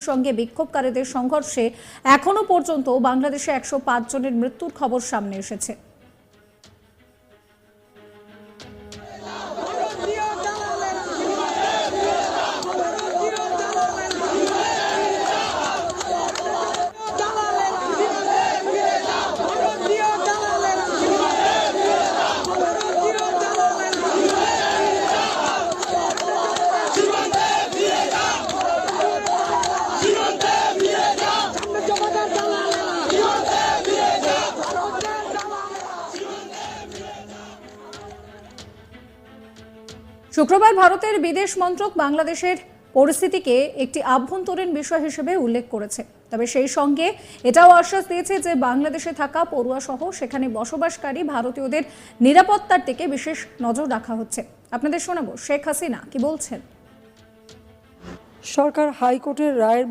সঙ্গে বিক্ষোভকারীদের সংঘর্ষে এখনো পর্যন্ত বাংলাদেশে 105 জনের মৃত্যুর খবর সামনে এসেছে। শুক্রবার ভারতের বিদেশ মন্ত্রক বাংলাদেশের পরিস্থিতিকে একটি আভ্যন্তরীণ বিষয় হিসেবে উল্লেখ করেছে। তবে সেই সঙ্গে এটাও আশ্বাস দিয়েছে যে বাংলাদেশে থাকা পড়ুয়া সহ সেখানে বসবাসকারী ভারতীয়দের নিরাপত্তার দিকে বিশেষ নজর রাখা হচ্ছে। আপনাদের শোনাবো শেখ হাসিনা কি বলছেন। সরকার হাইকোর্টের রায়ের